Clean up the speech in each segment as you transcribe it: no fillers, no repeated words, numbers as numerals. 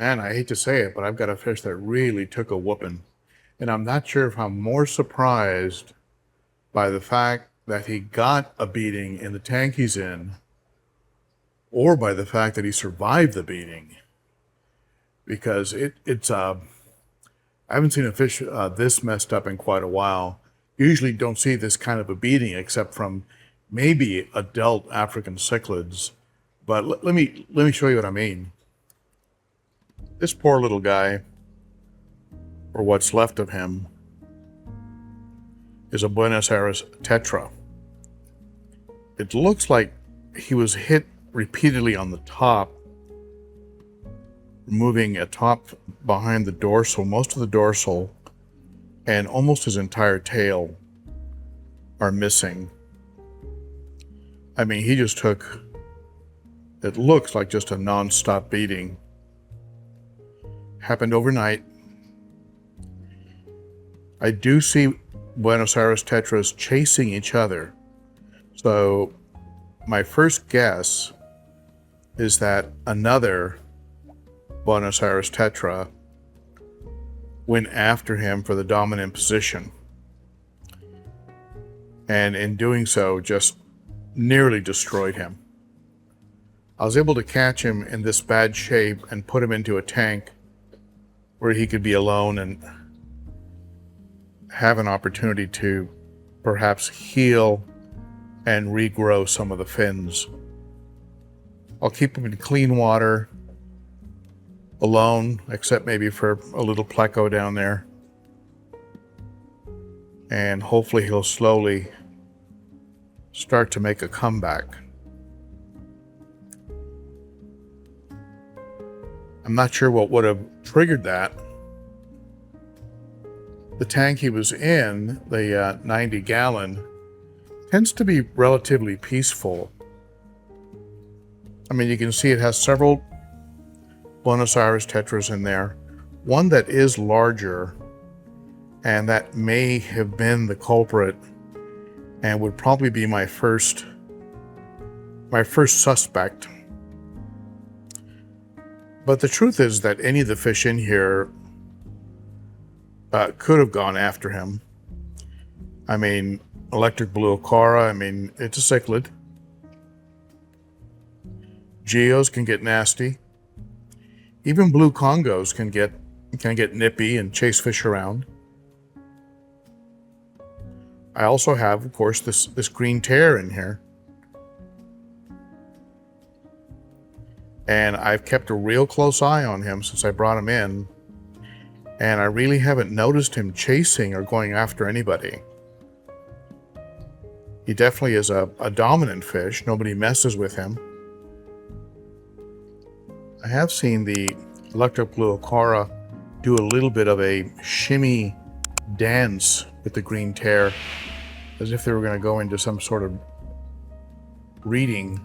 Man, I hate to say it, but I've got a fish that really took a whooping. And I'm not sure if I'm more surprised by the fact that he got a beating in the tank he's in, or by the fact that he survived the beating. Because I haven't seen a fish this messed up in quite a while. Usually don't see this kind of a beating except from maybe adult African cichlids. But let me show you what I mean. This poor little guy, or what's left of him, is a Buenos Aires tetra. It looks like he was hit repeatedly on the top, removing a top behind the dorsal. Most of the dorsal and almost his entire tail are missing. I mean, he just took, it looks like just a non-stop beating. Happened overnight. I do see Buenos Aires tetras chasing each other. So my first guess is that another Buenos Aires tetra went after him for the dominant position. And in doing so, just nearly destroyed him. I was able to catch him in this bad shape and put him into a tank where he could be alone and have an opportunity to perhaps heal and regrow some of the fins. I'll keep him in clean water, alone, except maybe for a little pleco down there. And hopefully he'll slowly start to make a comeback. I'm not sure what would have triggered that. The tank he was in, the 90-gallon, tends to be relatively peaceful. I mean, you can see it has several Buenos Aires tetras in there. One that is larger, and that may have been the culprit, and would probably be my first suspect. But the truth is that any of the fish in here could have gone after him. I mean, electric blue Ochart, I mean, it's a cichlid. Geos can get nasty. Even blue Congos can get nippy and chase fish around. I also have, of course, this green tear in here. And I've kept a real close eye on him since I brought him in. And I really haven't noticed him chasing or going after anybody. He definitely is a dominant fish. Nobody messes with him. I have seen the electric blue Ochart do a little bit of a shimmy dance with the green tear, as if they were going to go into some sort of reading.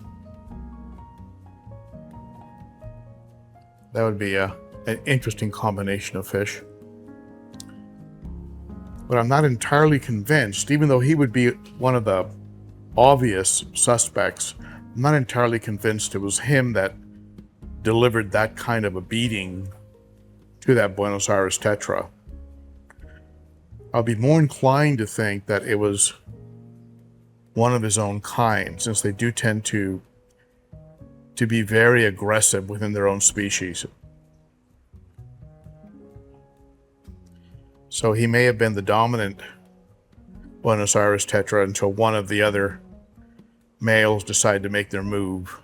That would be an interesting combination of fish. But I'm not entirely convinced, even though he would be one of the obvious suspects, I'm not entirely convinced it was him that delivered that kind of a beating to that Buenos Aires tetra. I'll be more inclined to think that it was one of his own kind, since they do tend to be very aggressive within their own species. So he may have been the dominant Buenos Aires tetra until one of the other males decide to make their move.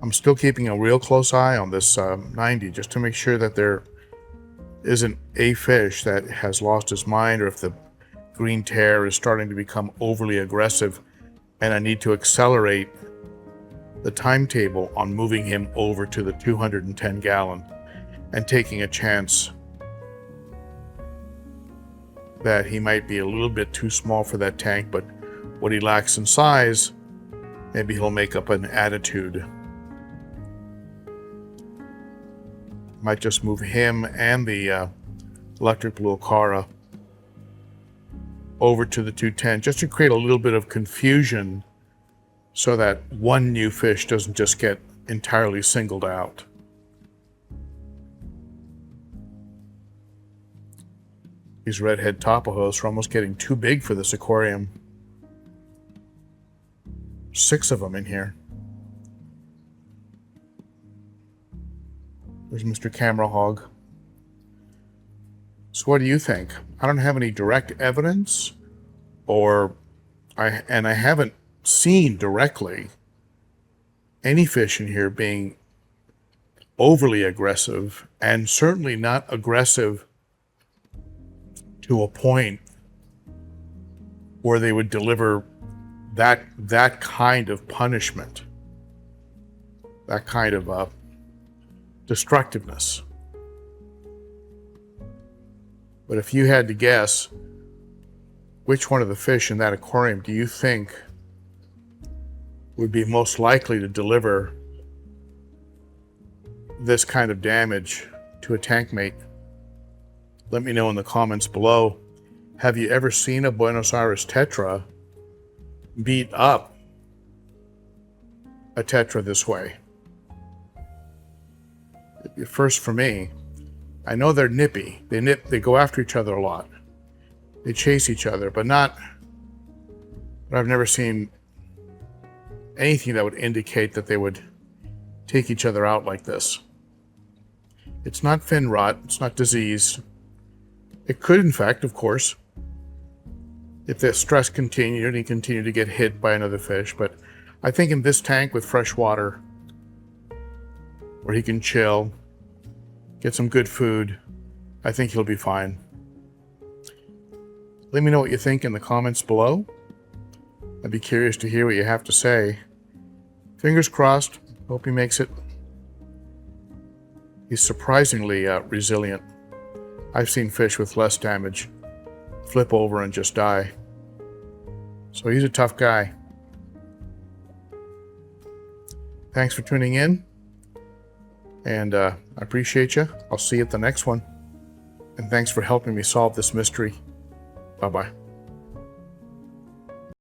I'm still keeping a real close eye on this 90 just to make sure that there isn't a fish that has lost his mind, or if the green tear is starting to become overly aggressive and I need to accelerate the timetable on moving him over to the 210-gallon and taking a chance that he might be a little bit too small for that tank, but what he lacks in size, maybe he'll make up an attitude. Might just move him and the electric blue Ochart over to the 210 just to create a little bit of confusion so that one new fish doesn't just get entirely singled out. These redhead topahos are almost getting too big for this aquarium. 6 of them in here. There's Mr. Camera Hog. So what do you think? I don't have any direct evidence, I haven't seen directly any fish in here being overly aggressive, and certainly not aggressive to a point where they would deliver that kind of punishment, that kind of destructiveness. But if you had to guess, which one of the fish in that aquarium do you think would be most likely to deliver this kind of damage to a tank mate? Let me know in the comments below. Have you ever seen a Buenos Aires tetra beat up a tetra this way? First for me. I know they're nippy. They go after each other a lot. They chase each other, but I've never seen anything that would indicate that they would take each other out like this. It's not fin rot, it's not disease. It could, in fact, of course, if the stress continued and he continued to get hit by another fish, but I think in this tank with fresh water, where he can chill, get some good food, I think he'll be fine. Let me know what you think in the comments below. I'd be curious to hear what you have to say. Fingers crossed. Hope he makes it. He's surprisingly resilient. I've seen fish with less damage flip over and just die. So he's a tough guy. Thanks for tuning in. And I appreciate you. I'll see you at the next one. And thanks for helping me solve this mystery. Bye-bye.